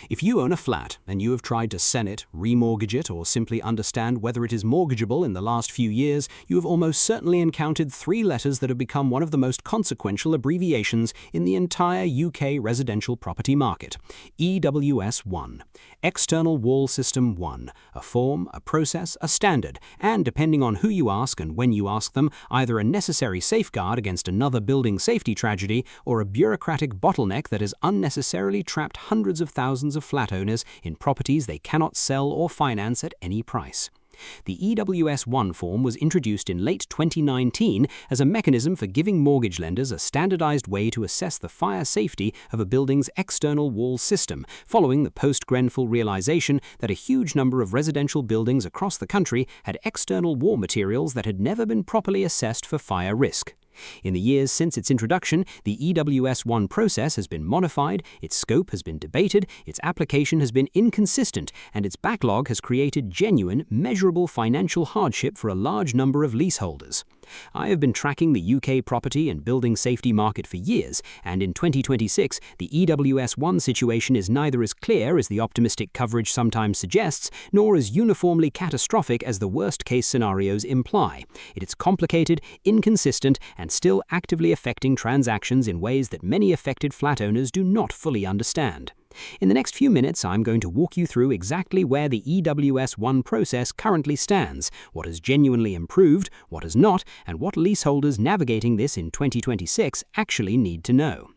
If you own a flat and you have tried to sell it, remortgage it, or simply understand whether it is mortgageable in the last few years, you have almost certainly encountered three letters that have become one of the most consequential abbreviations in the entire UK residential property market. EWS1. External Wall System 1. A form, a process, a standard, and depending on who you ask and when you ask them, either a necessary safeguard against another building safety tragedy or a bureaucratic bottleneck that has unnecessarily trapped hundreds of thousands of flat owners in properties they cannot sell or finance at any price. The EWS1 form was introduced in late 2019 as a mechanism for giving mortgage lenders a standardized way to assess the fire safety of a building's external wall system, following the post-Grenfell realization that a huge number of residential buildings across the country had external wall materials that had never been properly assessed for fire risk. In the years since its introduction, the EWS1 process has been modified, its scope has been debated, its application has been inconsistent, and its backlog has created genuine, measurable financial hardship for a large number of leaseholders. I have been tracking the UK property and building safety market for years, and in 2026, the EWS1 situation is neither as clear as the optimistic coverage sometimes suggests, nor as uniformly catastrophic as the worst-case scenarios imply. It is complicated, inconsistent, and still actively affecting transactions in ways that many affected flat owners do not fully understand. In the next few minutes, I'm going to walk you through exactly where the EWS1 process currently stands, what has genuinely improved, what has not, and what leaseholders navigating this in 2026 actually need to know.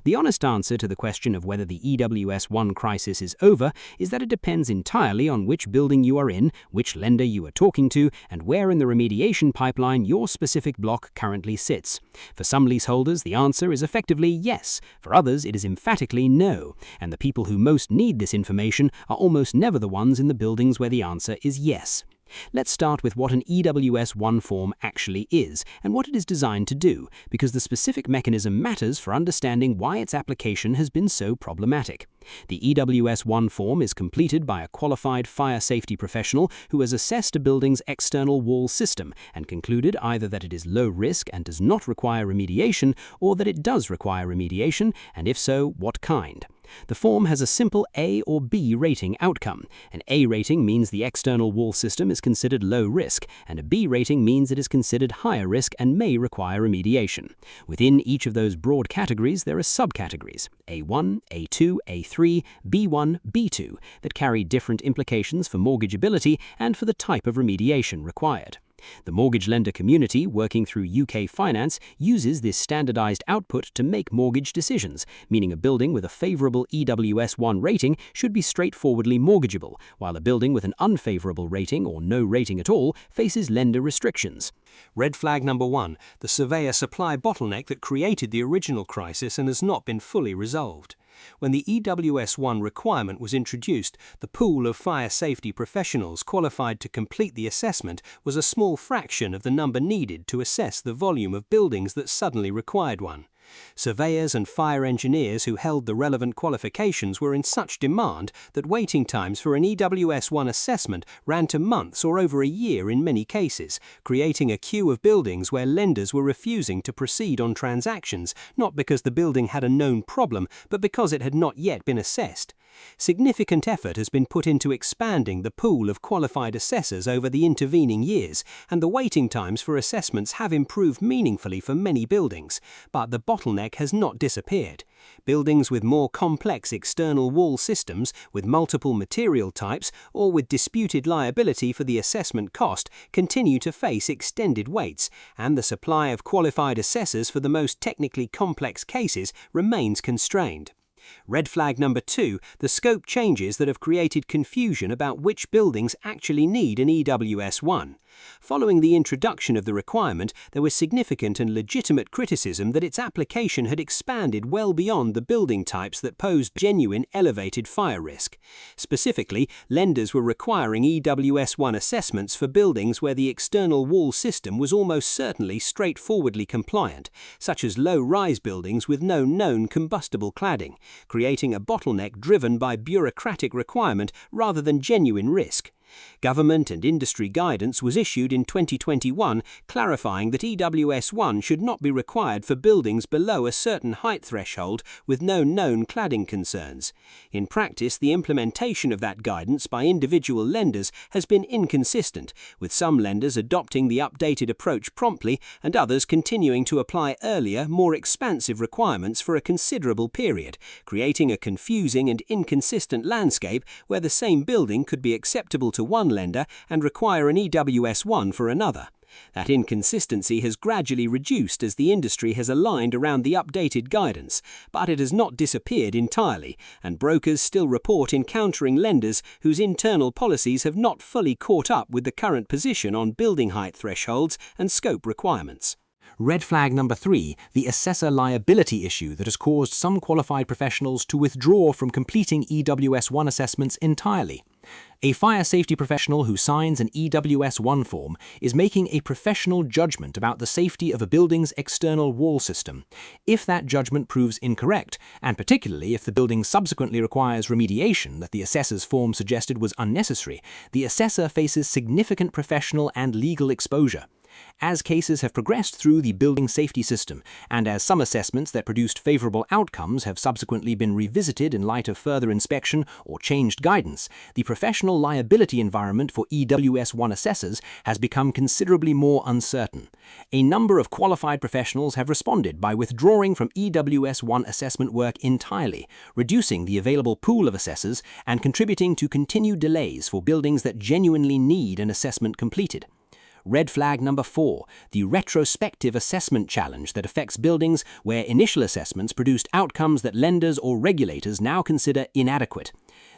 The honest answer to the question of whether the EWS1 crisis is over is that it depends entirely on which building you are in, which lender you are talking to, and where in the remediation pipeline your specific block currently sits. For some leaseholders, the answer is effectively yes. For others, it is emphatically no. And the people who most need this information are almost never the ones in the buildings where the answer is yes. Let's start with what an EWS1 form actually is and what it is designed to do, because the specific mechanism matters for understanding why its application has been so problematic. The EWS1 form is completed by a qualified fire safety professional who has assessed a building's external wall system and concluded either that it is low risk and does not require remediation, or that it does require remediation, and if so, what kind. The form has a simple A or B rating outcome. An A rating means the external wall system is considered low risk, and a B rating means it is considered higher risk and may require remediation. Within each of those broad categories, there are subcategories, A1, A2, A3, B1, B2, that carry different implications for mortgageability and for the type of remediation required. The mortgage lender community, working through UK Finance, uses this standardized output to make mortgage decisions, meaning a building with a favorable EWS1 rating should be straightforwardly mortgageable, while a building with an unfavorable rating or no rating at all faces lender restrictions. Red flag number 1, the surveyor supply bottleneck that created the original crisis and has not been fully resolved. When the EWS1 requirement was introduced, the pool of fire safety professionals qualified to complete the assessment was a small fraction of the number needed to assess the volume of buildings that suddenly required one. Surveyors and fire engineers who held the relevant qualifications were in such demand that waiting times for an EWS1 assessment ran to months or over a year in many cases, creating a queue of buildings where lenders were refusing to proceed on transactions, not because the building had a known problem, but because it had not yet been assessed. Significant effort has been put into expanding the pool of qualified assessors over the intervening years, and the waiting times for assessments have improved meaningfully for many buildings, but the bottleneck has not disappeared. Buildings with more complex external wall systems, with multiple material types, or with disputed liability for the assessment cost continue to face extended waits, and the supply of qualified assessors for the most technically complex cases remains constrained. Red flag number 2, the scope changes that have created confusion about which buildings actually need an EWS1. Following the introduction of the requirement, there was significant and legitimate criticism that its application had expanded well beyond the building types that posed genuine elevated fire risk. Specifically, lenders were requiring EWS1 assessments for buildings where the external wall system was almost certainly straightforwardly compliant, such as low-rise buildings with no known combustible cladding, creating a bottleneck driven by bureaucratic requirement rather than genuine risk. Government and industry guidance was issued in 2021 clarifying that EWS1 should not be required for buildings below a certain height threshold with no known cladding concerns. In practice, the implementation of that guidance by individual lenders has been inconsistent, with some lenders adopting the updated approach promptly and others continuing to apply earlier, more expansive requirements for a considerable period, creating a confusing and inconsistent landscape where the same building could be acceptable to one lender and require an EWS1 for another. That inconsistency has gradually reduced as the industry has aligned around the updated guidance, but it has not disappeared entirely, and brokers still report encountering lenders whose internal policies have not fully caught up with the current position on building height thresholds and scope requirements. Red flag number 3, the assessor liability issue that has caused some qualified professionals to withdraw from completing EWS1 assessments entirely. A fire safety professional who signs an EWS1 form is making a professional judgment about the safety of a building's external wall system. If that judgment proves incorrect, and particularly if the building subsequently requires remediation that the assessor's form suggested was unnecessary, the assessor faces significant professional and legal exposure. As cases have progressed through the building safety system, and as some assessments that produced favorable outcomes have subsequently been revisited in light of further inspection or changed guidance, the professional liability environment for EWS1 assessors has become considerably more uncertain. A number of qualified professionals have responded by withdrawing from EWS1 assessment work entirely, reducing the available pool of assessors and contributing to continued delays for buildings that genuinely need an assessment completed. Red flag number 4, the retrospective assessment challenge that affects buildings where initial assessments produced outcomes that lenders or regulators now consider inadequate.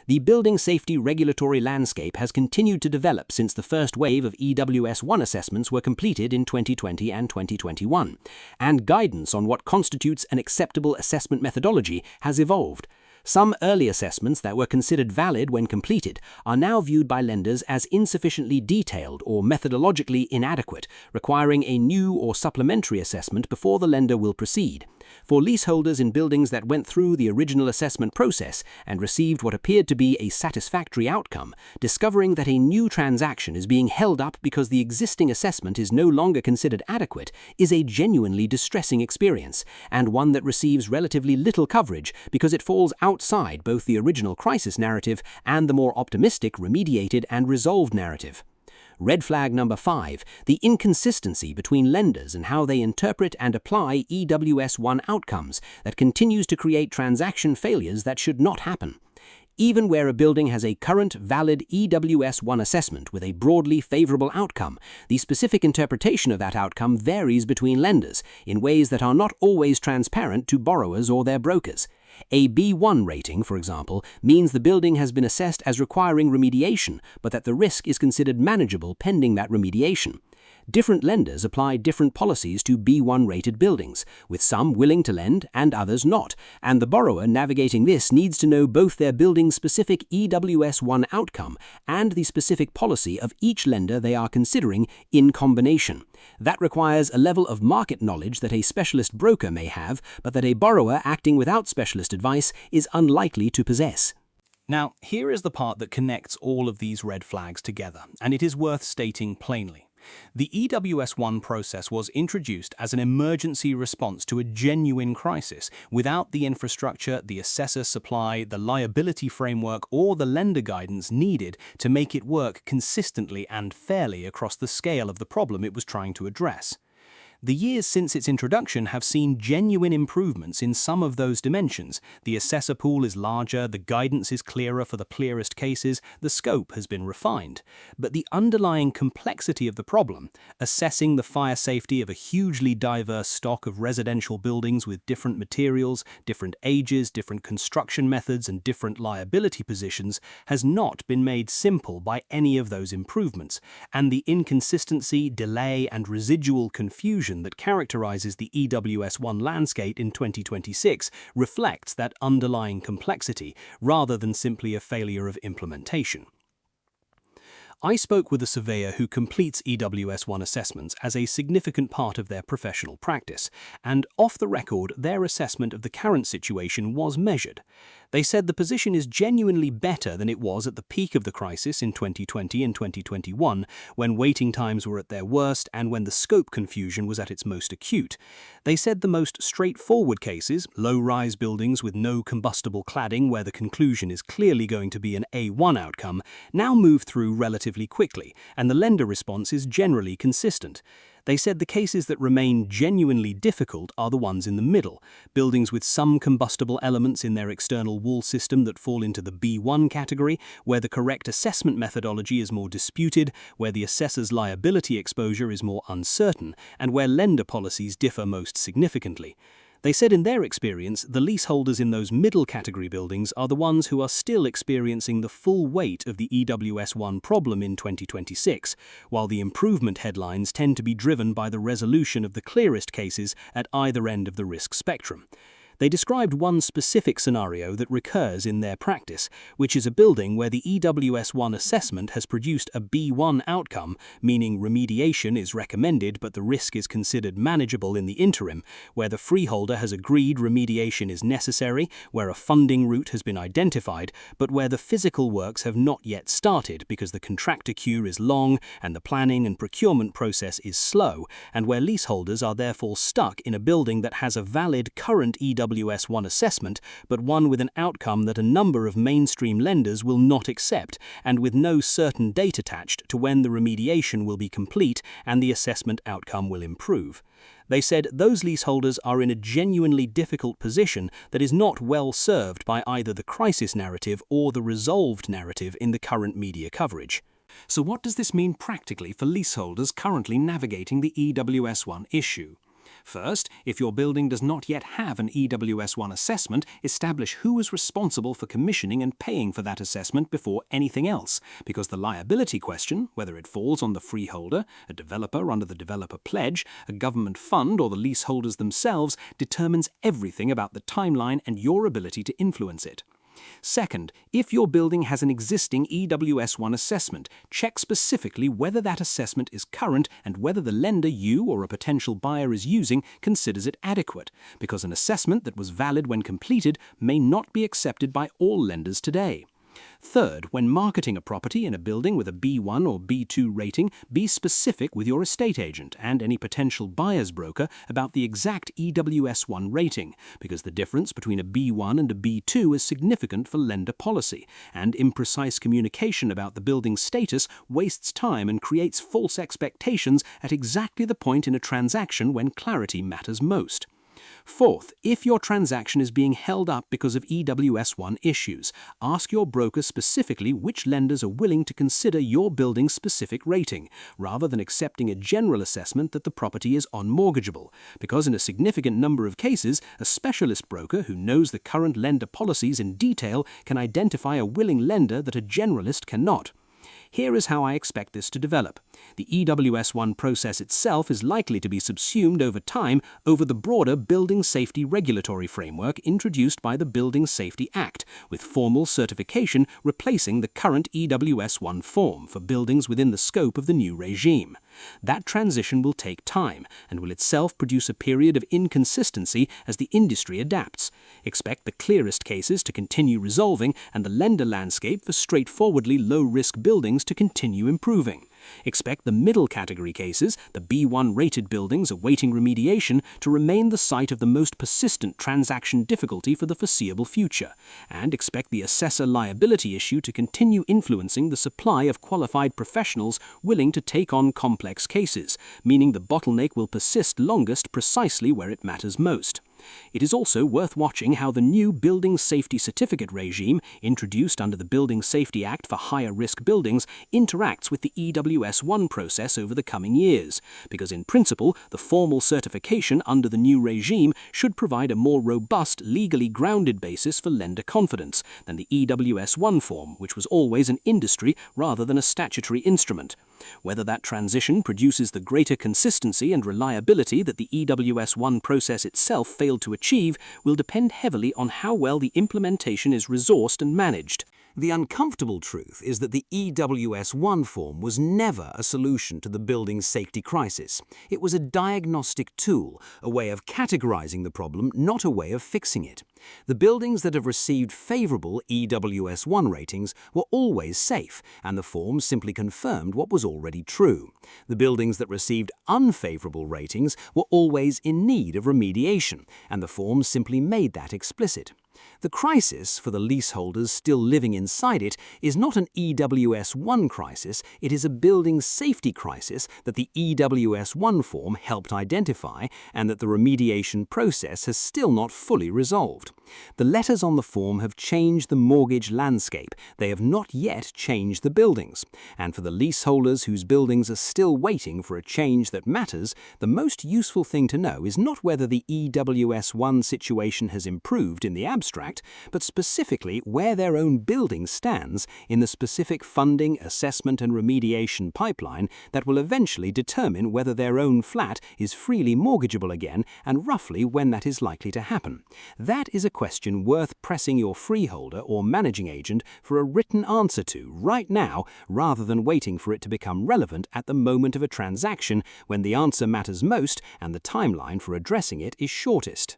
The building safety regulatory landscape has continued to develop since the first wave of EWS1 assessments were completed in 2020 and 2021, and guidance on what constitutes an acceptable assessment methodology has evolved. Some early assessments that were considered valid when completed are now viewed by lenders as insufficiently detailed or methodologically inadequate, requiring a new or supplementary assessment before the lender will proceed. For leaseholders in buildings that went through the original assessment process and received what appeared to be a satisfactory outcome, discovering that a new transaction is being held up because the existing assessment is no longer considered adequate is a genuinely distressing experience, and one that receives relatively little coverage because it falls outside both the original crisis narrative and the more optimistic remediated and resolved narrative. Red flag number 5, the inconsistency between lenders and how they interpret and apply EWS1 outcomes that continues to create transaction failures that should not happen. Even where a building has a current valid EWS1 assessment with a broadly favorable outcome, the specific interpretation of that outcome varies between lenders in ways that are not always transparent to borrowers or their brokers. A B1 rating, for example, means the building has been assessed as requiring remediation, but that the risk is considered manageable pending that remediation. Different lenders apply different policies to B1-rated buildings, with some willing to lend and others not, and the borrower navigating this needs to know both their building's specific EWS1 outcome and the specific policy of each lender they are considering in combination. That requires a level of market knowledge that a specialist broker may have, but that a borrower acting without specialist advice is unlikely to possess. Now, here is the part that connects all of these red flags together, and it is worth stating plainly. The EWS1 process was introduced as an emergency response to a genuine crisis without the infrastructure, the assessor supply, the liability framework, or the lender guidance needed to make it work consistently and fairly across the scale of the problem it was trying to address. The years since its introduction have seen genuine improvements in some of those dimensions. The assessor pool is larger, the guidance is clearer for the clearest cases, the scope has been refined. But the underlying complexity of the problem, assessing the fire safety of a hugely diverse stock of residential buildings with different materials, different ages, different construction methods, and different liability positions, has not been made simple by any of those improvements, and the inconsistency, delay, and residual confusion that characterizes the EWS1 landscape in 2026 reflects that underlying complexity rather than simply a failure of implementation. I spoke with a surveyor who completes EWS1 assessments as a significant part of their professional practice, and off the record, their assessment of the current situation was measured. They said the position is genuinely better than it was at the peak of the crisis in 2020 and 2021, when waiting times were at their worst and when the scope confusion was at its most acute. They said the most straightforward cases, low-rise buildings with no combustible cladding where the conclusion is clearly going to be an A1 outcome, now move through relatively quickly, and the lender response is generally consistent. They said the cases that remain genuinely difficult are the ones in the middle, buildings with some combustible elements in their external wall system that fall into the B1 category, where the correct assessment methodology is more disputed, where the assessor's liability exposure is more uncertain, and where lender policies differ most significantly. They said in their experience, the leaseholders in those middle category buildings are the ones who are still experiencing the full weight of the EWS1 problem in 2026, while the improvement headlines tend to be driven by the resolution of the clearest cases at either end of the risk spectrum. They described one specific scenario that recurs in their practice, which is a building where the EWS1 assessment has produced a B1 outcome, meaning remediation is recommended but the risk is considered manageable in the interim, where the freeholder has agreed remediation is necessary, where a funding route has been identified, but where the physical works have not yet started because the contractor queue is long and the planning and procurement process is slow, and where leaseholders are therefore stuck in a building that has a valid current EWS1 assessment, but one with an outcome that a number of mainstream lenders will not accept, and with no certain date attached to when the remediation will be complete and the assessment outcome will improve. They said those leaseholders are in a genuinely difficult position that is not well served by either the crisis narrative or the resolved narrative in the current media coverage. So what does this mean practically for leaseholders currently navigating the EWS1 issue? First, if your building does not yet have an EWS1 assessment, establish who is responsible for commissioning and paying for that assessment before anything else, because the liability question, whether it falls on the freeholder, a developer under the developer pledge, a government fund, or the leaseholders themselves, determines everything about the timeline and your ability to influence it. Second, if your building has an existing EWS1 assessment, check specifically whether that assessment is current and whether the lender you or a potential buyer is using considers it adequate, because an assessment that was valid when completed may not be accepted by all lenders today. Third, when marketing a property in a building with a B1 or B2 rating, be specific with your estate agent and any potential buyer's broker about the exact EWS1 rating, because the difference between a B1 and a B2 is significant for lender policy, and imprecise communication about the building's status wastes time and creates false expectations at exactly the point in a transaction when clarity matters most. Fourth, if your transaction is being held up because of EWS1 issues, ask your broker specifically which lenders are willing to consider your building's specific rating, rather than accepting a general assessment that the property is unmortgageable, because in a significant number of cases, a specialist broker who knows the current lender policies in detail can identify a willing lender that a generalist cannot. Here is how I expect this to develop. The EWS1 process itself is likely to be subsumed over time over the broader building safety regulatory framework introduced by the Building Safety Act, with formal certification replacing the current EWS1 form for buildings within the scope of the new regime. That transition will take time and will itself produce a period of inconsistency as the industry adapts. Expect the clearest cases to continue resolving and the lender landscape for straightforwardly low-risk buildings to continue improving. Expect the middle category cases, the B1 rated buildings awaiting remediation, to remain the site of the most persistent transaction difficulty for the foreseeable future, and expect the assessor liability issue to continue influencing the supply of qualified professionals willing to take on complex cases, meaning the bottleneck will persist longest precisely where it matters most. It is also worth watching how the new Building Safety Certificate regime, introduced under the Building Safety Act for higher-risk buildings, interacts with the EWS1 process over the coming years, because in principle, the formal certification under the new regime should provide a more robust, legally grounded basis for lender confidence than the EWS1 form, which was always an industry rather than a statutory instrument. Whether that transition produces the greater consistency and reliability that the EWS1 process itself failed to achieve will depend heavily on how well the implementation is resourced and managed. The uncomfortable truth is that the EWS1 form was never a solution to the building safety crisis. It was a diagnostic tool, a way of categorizing the problem, not a way of fixing it. The buildings that have received favorable EWS1 ratings were always safe, and the form simply confirmed what was already true. The buildings that received unfavorable ratings were always in need of remediation, and the form simply made that explicit. The crisis for the leaseholders still living inside it is not an EWS1 crisis, it is a building safety crisis that the EWS1 form helped identify and that the remediation process has still not fully resolved. The letters on the form have changed the mortgage landscape, they have not yet changed the buildings. And for the leaseholders whose buildings are still waiting for a change that matters, the most useful thing to know is not whether the EWS1 situation has improved in the abstract, but specifically where their own building stands in the specific funding, assessment and remediation pipeline that will eventually determine whether their own flat is freely mortgageable again and roughly when that is likely to happen. That is a question worth pressing your freeholder or managing agent for a written answer to right now, rather than waiting for it to become relevant at the moment of a transaction when the answer matters most and the timeline for addressing it is shortest.